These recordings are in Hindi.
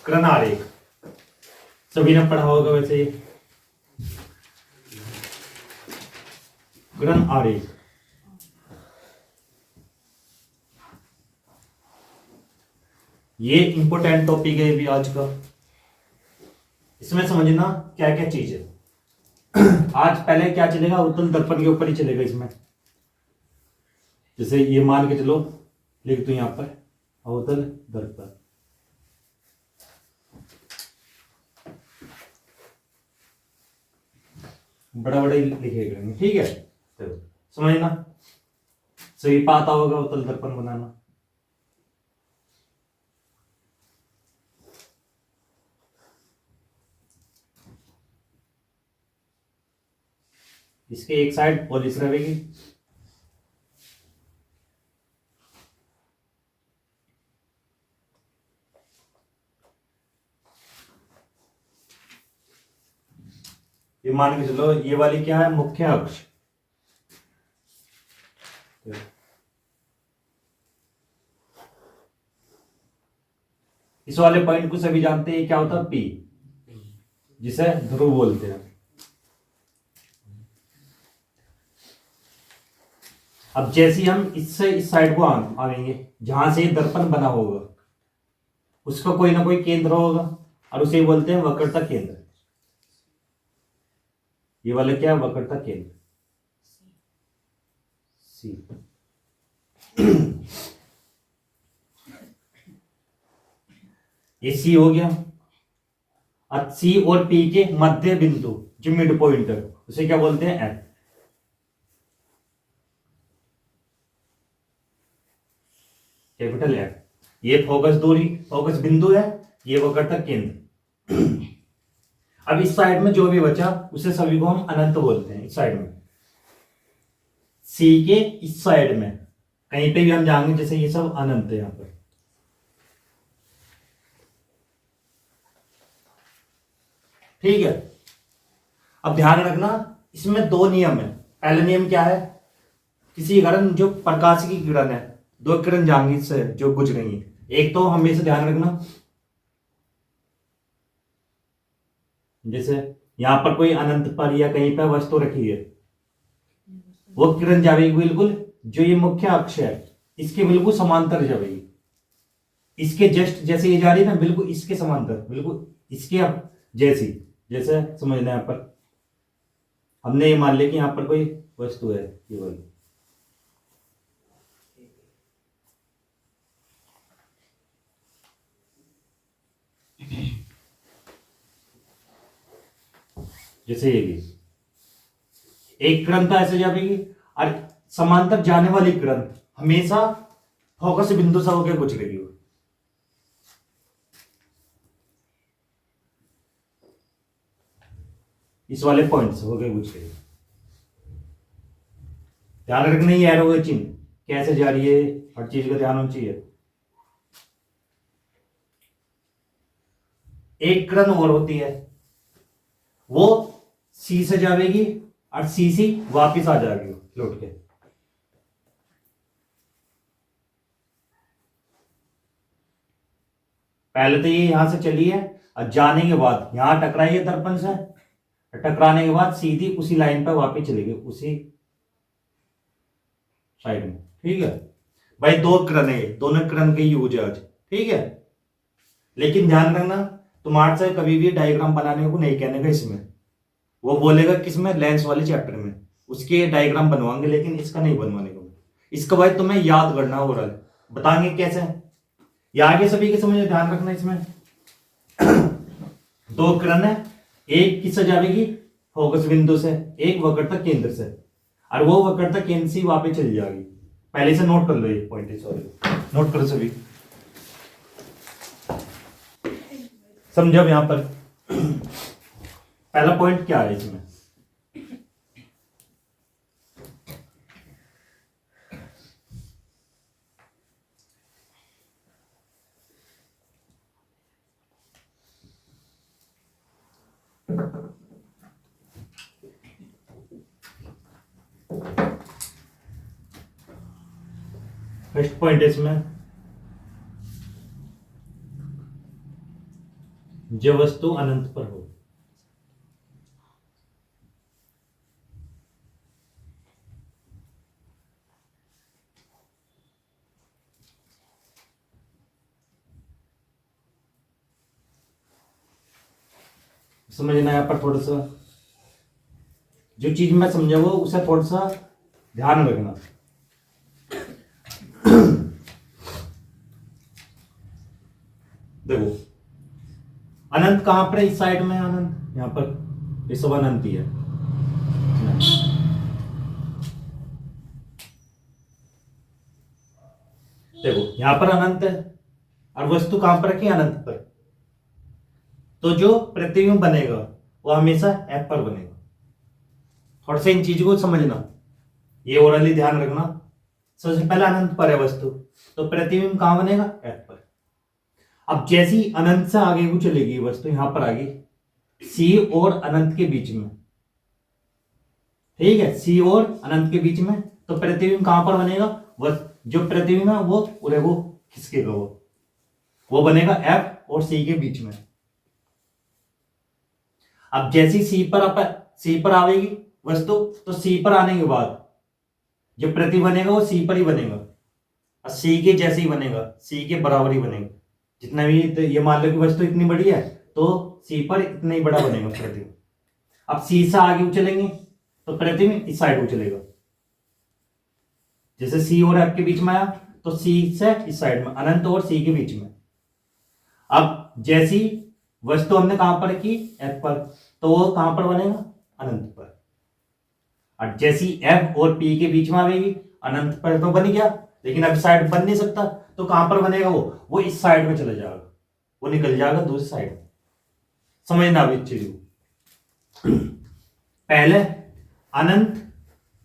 किरण आरेख सभी ने पढ़ा होगा वैसे। किरण आरेख ये इंपॉर्टेंट टॉपिक है भी आज का। इसमें समझना क्या क्या चीज है। आज पहले क्या चलेगा, उत्तल दर्पण के ऊपर ही चलेगा इसमें। जैसे ये मान के चलो, लिख दो यहां पर अवतल दर्पण। बड़ा बड़ा ही लिखेगा, ठीक है। तो समझना सही पाता होगा अवतल दर्पण बनाना। इसके एक साइड पॉलिश रहेगी, ये मान के चलो ये वाली क्या है, मुख्य अक्ष। इस वाले पॉइंट को सभी जानते हैं क्या होता है, पी, जिसे ध्रुव बोलते हैं। अब जैसे हम इससे इस साइड को आएंगे, जहां से दर्पण बना होगा उसका कोई ना कोई केंद्र होगा और उसे बोलते हैं वक्रता केंद्र। ये वाला क्या है, वक्रता केंद्र सी। ये सी हो गया। अब सी और पी के मध्य बिंदु जो मिड पॉइंट है उसे क्या बोलते हैं, एफ। Capital F. ये फोकस दूरी, फोकस बिंदु है, ये वक्रता केंद्र। अब इस साइड में जो भी बचा उसे सभी को हम अनंत बोलते हैं। इस साइड में सी के इस साइड में कहीं पे भी हम जाएंगे, जैसे ये सब अनंत है यहां पर। ठीक है। अब ध्यान रखना इसमें दो नियम है। पहला नियम क्या है, किसी किरण जो प्रकाश की किरण है, दो किरण जाएंगी इससे जो गुजरेंगी। एक तो हमेशा ध्यान रखना, जैसे यहां पर कोई अनंत पर या कहीं पर वस्तु रखी है, वो किरण जाएगी बिल्कुल जो ये मुख्य अक्ष है इसके बिल्कुल समांतर जाएगी। इसके जस्ट जैसे ये जा रही है ना, बिल्कुल इसके समांतर, बिल्कुल इसके जैसी। जैसे समझना यहां पर हमने ये मान लिया कि यहां पर कोई वस्तु है, ये वाली। जैसे ये भी एक किरण तो ऐसे जाएगी और समांतर जाने वाली किरण हमेशा फोकस बिंदु से होकर गुजरेगी। इस वाले पॉइंट से होकर गुजरेगी। ध्यान रखना ही एरो का चिन्ह कैसे जा रही है, हर चीज का ध्यान होना चाहिए। एक किरण और होती है, वो सी से जाएगी और सी सी वापिस आ जाएगी लौट के। पहले तो ये यहां से चली है और जाने के बाद यहां टकराई है दर्पण से, टकराने के बाद सीधी उसी लाइन पर वापिस चलेगी, उसी साइड में। ठीक है भाई, दो किरण है, दोनों किरण के यूज है आज। ठीक है, लेकिन ध्यान रखना तुम्हारे से कभी भी डायग्राम बनाने को नहीं कहने का इसमें। वो बोलेगा किसमें, लेंस वाले चैप्टर में, उसके डायग्राम बनवाएंगे, लेकिन इसका नहीं बनवाने को। इसका भाई तुम्हें याद करना होगा, बताएंगे कैसे। ये आगे सभी के समझ में ध्यान रखना। इसमें दो किरण है, एक किससे जाएगी, फोकस बिंदु से, एक वक्रता केंद्र से, और वो वक्रता केंद्र से वापस चली जाएगी। पहले से नोट कर लो ये पॉइंट, सॉरी नोट करो सभी। समझो यहां पर पहला पॉइंट क्या है इसमें, फर्स्ट पॉइंट है इसमें जो वस्तु अनंत पर हो। समझना यहाँ पर थोड़ा सा, जो चीज मैं समझाऊंगा उसे थोड़ा सा ध्यान रखना। देखो अनंत कहां पर है, इस साइड में है अनंत, यहाँ पर ये सब अनंत ही है। देखो यहां पर अनंत है और वस्तु कहां पर रखी, अनंत पर। तो जो प्रतिबिंब बनेगा वो हमेशा एफ पर बनेगा। थोड़ा सा इन चीज को समझना, ये ओरली ध्यान रखना। सबसे पहले अनंत पर है वस्तु, तो प्रतिबिंब कहां बनेगा, एफ पर। अब जैसी अनंत से आगे को चलेगी वस्तु, यहां पर आ गई सी और अनंत के बीच में, ठीक है, सी और अनंत के बीच में, तो प्रतिबिंब कहां पर बनेगा, वह जो प्रतिबिंब है वो खिसकेगा, वो बनेगा एफ और सी के बीच में। अब जैसी सी पर आवेगी वस्तु, तो सी पर आने के बाद जो प्रति बनेगा वो सी पर ही बनेगा, और सी के जैसे ही बनेगा, सी के बराबर ही बनेगा। जितना भी, तो ये मान लो कि वस्तु इतनी बड़ी है तो सी पर इतना ही बड़ा बनेगा प्रतिबिंब। अब सी से आगे चलेंगे तो प्रतिबिंब इस साइड को चलेगा, जैसे सी और एफ के बीच में आया तो सी से इस साइड में, अनंत और सी के बीच में। अब जैसी वस्तु हमने कहां पर रखी, एफ पर, तो वो कहां पर बनेगा, अनंत पर। और जैसी एफ और पी के बीच में आएगी, अनंत पर तो बन गया, लेकिन अब साइड बन नहीं सकता, तो कहां पर बनेगा, वो इस साइड में चला जाएगा, वो निकल जाएगा दूसरी साइड। समझना अब इस चीज को। पहले अनंत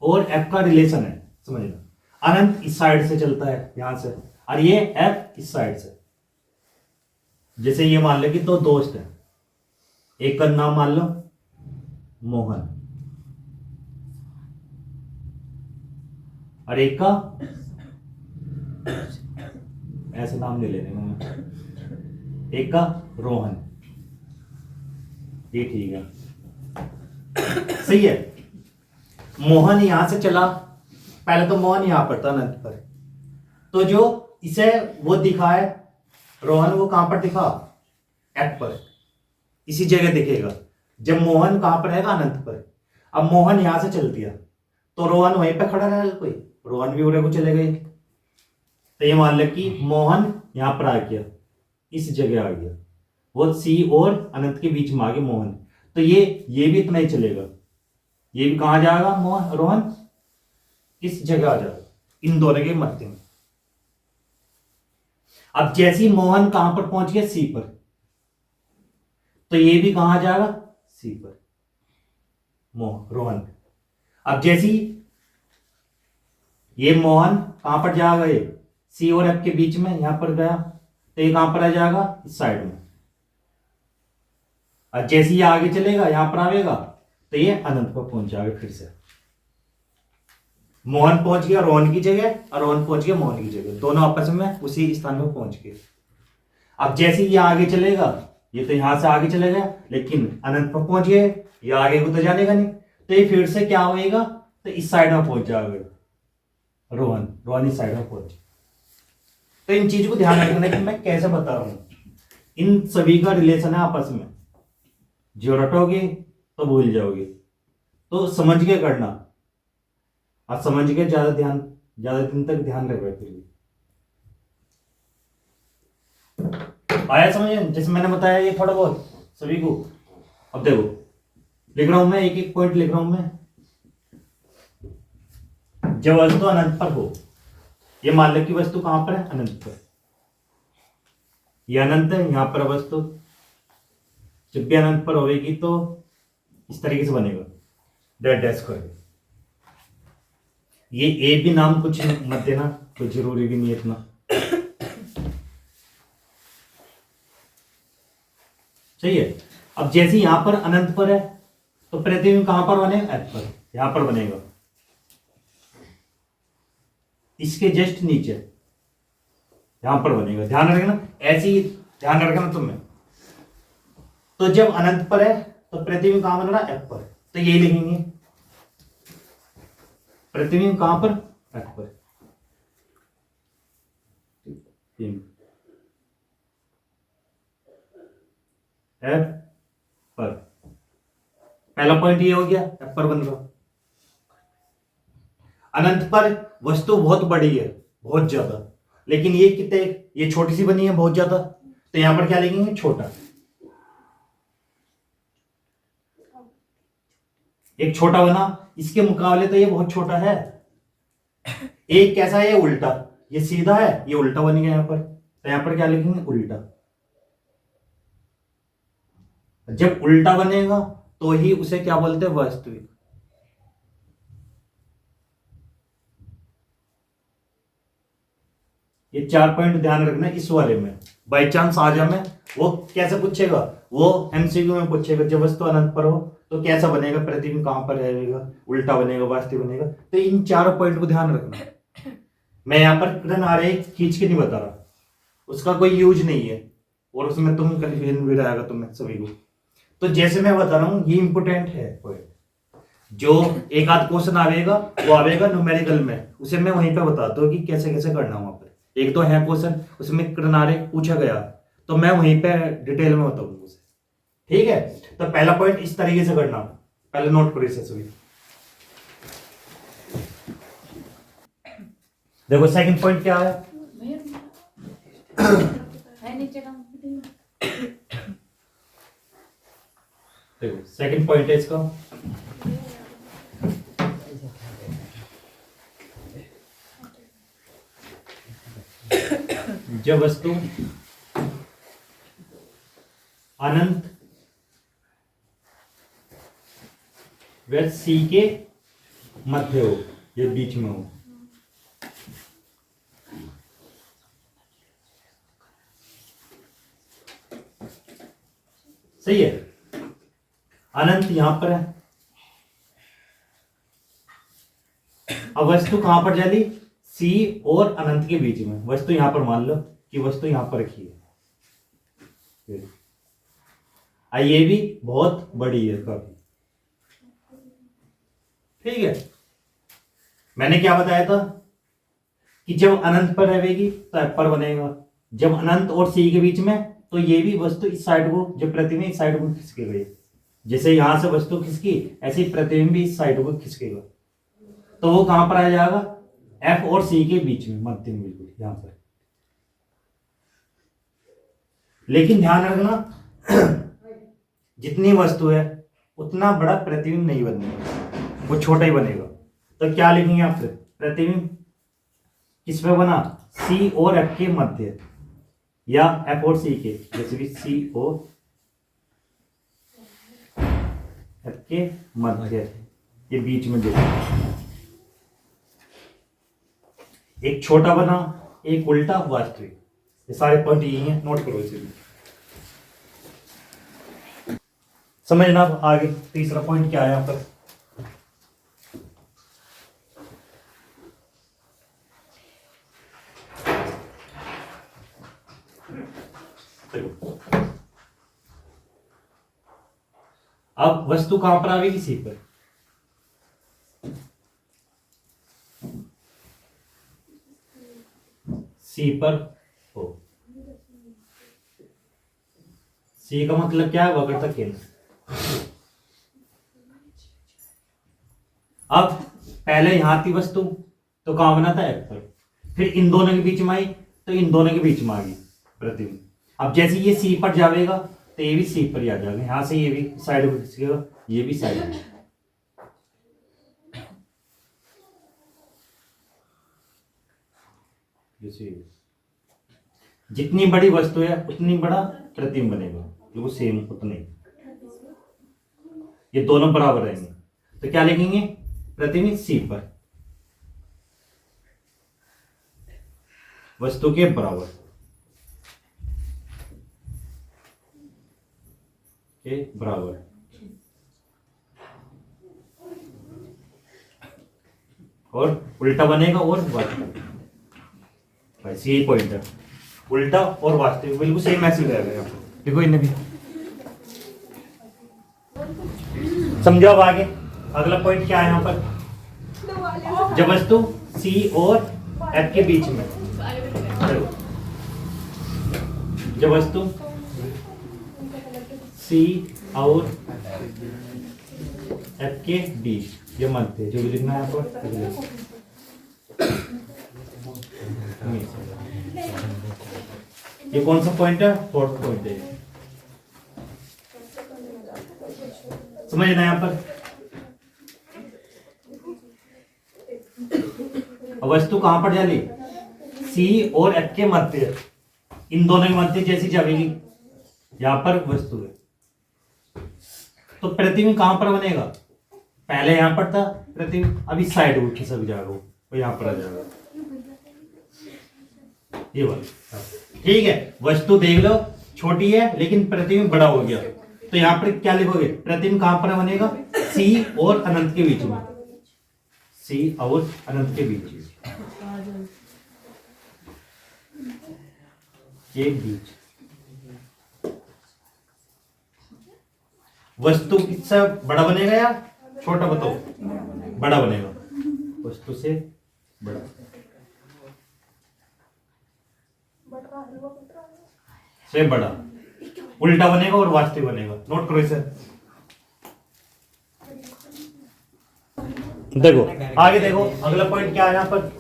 और एफ का रिलेशन है, समझना। अनंत इस साइड से चलता है, यहां से, और ये एफ इस साइड से। जैसे ये मान लो कि दो दोस्त हैं, एक का नाम मान लो मोहन और एक का, ऐसे नाम ले लेने में, एक का रोहन, ये ठीक है, सही है। मोहन यहां से चला, पहले तो मोहन यहां पर था अनंत पर, तो जो इसे वो दिखा है रोहन, वो कहां पर दिखा, एफ पर, इसी जगह दिखेगा। जब मोहन कहां पर रहेगा, अनंत पर। अब मोहन यहां से चल दिया तो रोहन वहीं पे खड़ा रहेगा, कोई रोहन भी उड़े को चले गए। तो ये मान लो कि मोहन यहां पर आ गया, इस जगह आ गया, वो सी और अनंत के बीच में आ गया मोहन, तो ये भी इतना ही चलेगा, ये भी कहां जाएगा, मोहन रोहन इस जगह आ जाएगा, इन दोनों के मध्य में। अब जैसे ही मोहन कहां पर पहुंच गया, सी पर, तो ये भी कहां जाएगा, सी पर, रोहन। अब जैसी ये मोहन कहां पर जाएगा, ये सी और एफ के बीच में, यहां पर गया, तो ये कहां पर आ जाएगा, इस साइड में। और जैसे ये आगे चलेगा, यहां पर आएगा, तो ये अनंत पर पहुंच जाएगा फिर से। मोहन पहुंच गया रोहन की जगह, और रोहन पहुंच गया मोहन की जगह, दोनों आपस में उसी स्थान पर पहुंच गए। अब जैसे ये आगे चलेगा, ये तो यहां से आगे चलेगा, लेकिन अनंत पर पहुंच गए, ये आगे को तो जानेगा नहीं, तो ये फिर से क्या होएगा, तो इस साइड में पहुंच जाएगा रोहन इस साइड में पहुंच। तो इन चीज को ध्यान रखना कि मैं कैसे बता रहा हूं, इन सभी का रिलेशन है आपस में, जो रटोगे तो भूल जाओगे, तो समझ के करना, और समझ के ज्यादा दिन तक ध्यान रखो। फिर आया समझ, जैसे मैंने बताया ये थोड़ा बहुत सभी को। अब देखो लिख रहा हूं मैं, एक एक पॉइंट लिख रहा हूं मैं। जब वस्तु अनंत पर हो, ये मान लो कि वस्तु कहां पर है, अनंत पर, ये अनंत है, यहां पर वस्तु जब भी अनंत पर होगी तो इस तरीके से बनेगा, डैश डैश कर। ये ए भी नाम कुछ मत देना, तो जरूरी भी नहीं है इतना, सही है। अब जैसे यहां पर अनंत पर है, तो प्रतिबिंब कहां पर बनेगा, एफ पर, यहां पर बनेगा, इसके जस्ट नीचे यहां पर बनेगा। ध्यान रखना, ऐसे ही ध्यान रखना तुम्हें। तो जब अनंत पर है तो प्रतिबिंब कहां बन रहा है, एफ पर, तो यही लिखेंगे प्रतिबिंब कहां पर, एफ पर। एफ पर पहला पॉइंट ये हो गया, एफ पर बन रहा। अनंत पर वस्तु बहुत बड़ी है, बहुत ज्यादा, लेकिन ये कितने, ये छोटी सी बनी है बहुत ज्यादा, तो यहां पर क्या लिखेंगे, छोटा। एक छोटा बना, इसके मुकाबले तो ये बहुत छोटा है। एक कैसा है, ये उल्टा, ये सीधा है, ये उल्टा बन गया यहां पर, तो यहां पर क्या लिखेंगे, उल्टा। जब उल्टा बनेगा तो ही उसे क्या बोलते हैं, वास्तविक। ये 4 पॉइंट ध्यान रखना इस वाले में। बाई चांस आ जा में वो कैसे पूछेगा, वो एमसीक्यू में पूछेगा, जब वस्तु अनंत पर हो तो कैसा बनेगा, प्रतिबिंब कहां पर रहेगा, उल्टा बनेगा, वास्तविक बनेगा। तो इन 4 पॉइंट को ध्यान रखना। मैं यहां पर किरण आरेख खींच के नहीं बता रहा, उसका कोई यूज नहीं है, और उसमें तुम कंफ्यूजन भी रहेगा तुम्हें सभी को। तो जैसे मैं बता रहा हूं, ये इंपोर्टेंट है पॉइंट। जो एक आध क्वेश्चन आवेगा वो आवेगा न्यूमेरिकल में, उसे मैं वहीं पे बताता हूँ कि कैसे कैसे करना वहां पर। एक तो है क्वेश्चन, उसमें किरण आरेख पूछा गया, तो मैं वहीं पे डिटेल में बताऊंगा उसे, ठीक है। तो पहला पॉइंट इस तरीके से करना, पहले नोट करो इसे सभी। देखो सेकंड पॉइंट क्या है, देखो सेकंड पॉइंट है इसका, जब वस्तु अनंत व सी के मध्य हो, ये बीच में हो, सही है। अनंत यहां पर है, अब वस्तु कहां पर चली, सी और अनंत के बीच में। वस्तु यहां पर मान लो कि वस्तु यहां पर रखी है, ये भी बहुत बड़ी है काफी, ठीक है। मैंने क्या बताया था कि जब अनंत पर रहेगी तो एफ पर बनेगा, जब अनंत और सी के बीच में तो ये भी वस्तु इस साइड को, जब प्रतिबिंब इस साइड को खिसके गई, जैसे यहां से वस्तु खिसकी ऐसे ही प्रतिबिंब भी इस साइड को खिसकेगा, तो वो कहां पर आ जाएगा, एफ और सी के बीच में, मध्य में, बिल्कुल यहां पर। लेकिन ध्यान रखना जितनी वस्तु है उतना बड़ा प्रतिबिंब नहीं बनेगा, वो छोटा ही बनेगा। तो क्या लिखेंगे आप, प्रतिबिंब किसमें बना, सी और एफ के मध्य, या एफ और सी के, जैसे कि सी और एफ के मध्य, ये बीच में देखो, एक छोटा बना, एक उल्टा, वास्तविक। ये सारे पॉइंट यही हैं, नोट करो इसे भी, समझना। आगे तीसरा पॉइंट क्या है यहां पर, अब वस्तु कहां पर आएगी, सी पर। सी पर हो, सी का मतलब क्या है, वक्रता केंद्र। अब पहले यहां थी वस्तु तो कहां बना था, एफ पर, फिर इन दोनों के बीच में आई तो इन दोनों के बीच में आ गई प्रतिबिंब। अब जैसे ये सी पर जाएगा तो ये भी सी पर ही आ जाएगा, यहां से ये भी साइड को खिसकेगा, ये भी साइड में। जितनी बड़ी वस्तु है उतनी बड़ा प्रतिबिंब बनेगा, बिल्कुल सेम उतने, ये दोनों बराबर रहेंगे। तो क्या लिखेंगे, प्रतिबिंब सी पर, वस्तु के बराबर, के बराबर। और उल्टा बनेगा और वास्तविक, बस यही पॉइंट है, उल्टा और वास्तविक बिल्कुल सेम मैसेज रहेगा यहाँ पर। देखो इन्हें भी समझो अब आगे अगला पॉइंट क्या है यहाँ पर, जब वस्तु सी और एफ के बीच में, जब वस्तु सी और एफ के बीच, ये मानते हैं जो भी लिखना है यहाँ पर, ये कौन सा पॉइंट है, फोर्थ पॉइंट है, समझना यहाँ पर। वस्तु कहां पर जाली, सी और एफ के मध्य, इन दोनों के मध्य जैसी जाएगी, यहां पर वस्तु है, तो प्रतिबिंब कहां पर बनेगा, पहले यहां पर था प्रतिबिंब, अभी साइड को खिसक जाएगा वो यहां पर आ जाएगा, ये वाला। ठीक है, वस्तु देख लो छोटी है लेकिन प्रतिबिंब बड़ा हो गया, तो यहां पर क्या लिखोगे, प्रतिबिंब कहां पर बनेगा, सी और अनंत के बीच में, सी और अनंत के बीच, ये बीच। वस्तु किससे बड़ा बनेगा या छोटा, बताओ, बड़ा बनेगा, वस्तु से बड़ा, से बड़ा, उल्टा बनेगा और वास्तविक बनेगा, नोट करो इसे। देखो आगे देखो अगला पॉइंट क्या है यहां पर,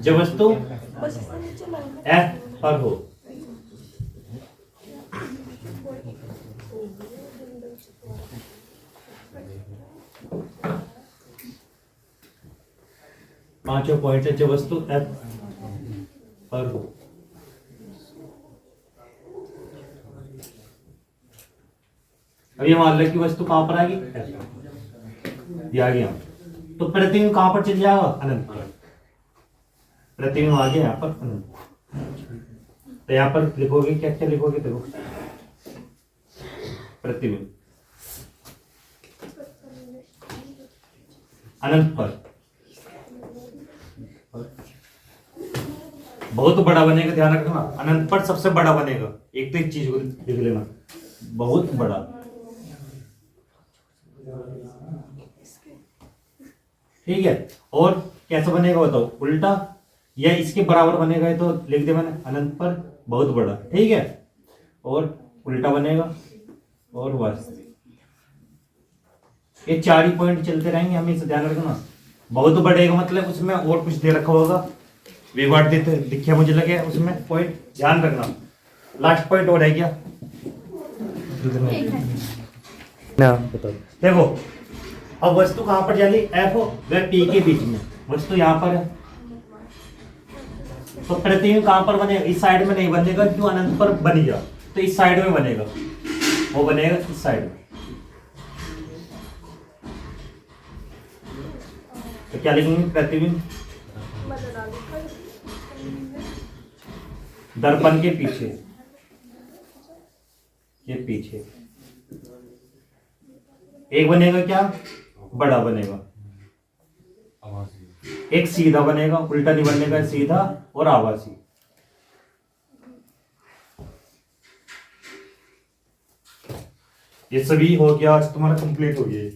जब वस्तु एफ पर हो, पांचों पॉइंट है, जब वस्तु एफ पर हो, अब ये मान लो कि वस्तु कहां पर आएगी, ये आ गया, तो प्रतिबिंब कहां पर चल जाएगा, अनंत पर, प्रतिबिंब आ गया यहाँ पर अनंत, तो यहाँ पर लिखोगे क्या क्या लिखोगे, देखो प्रतिबिंब अनंत पर बहुत बड़ा बनेगा, ध्यान रखना, अनंत पर सबसे बड़ा बनेगा, एक तो एक चीज को लिख लेना, बहुत बड़ा, ठीक है, और कैसा बनेगा बताओ, उल्टा या इसके बराबर बनेगा, तो लिख दे मैंने, अनंत पर बहुत बड़ा, ठीक है, और उल्टा बनेगा और वास्तविक, ये चार ही पॉइंट चलते रहेंगे, हमें इसे ध्यान रखना, बहुत बड़े का मतलब उसमें और कुछ दे रखा होगा, विवाद देते दिखा मुझे लगे उसमें पॉइंट, ध्यान रखना। लास्ट पॉइंट और है क्या, देखो अब वस्तु कहां पर जाली, एफ व पी के बीच में, वस्तु यहां पर है, तो प्रतिबिंब कहां पर बनेगा, इस साइड में नहीं बनेगा, क्यों, अनंत पर बन गया, तो इस साइड में बनेगा, वो बनेगा इस साइड में, तो क्या लिखेंगे, प्रतिबिंब दर्पण के पीछे, ये पीछे, एक बनेगा क्या, बड़ा बनेगा, एक सीधा बनेगा, उल्टा नहीं बनेगा, सीधा और आभासी, ये सभी हो गया, आज तुम्हारा कंप्लीट हो गया।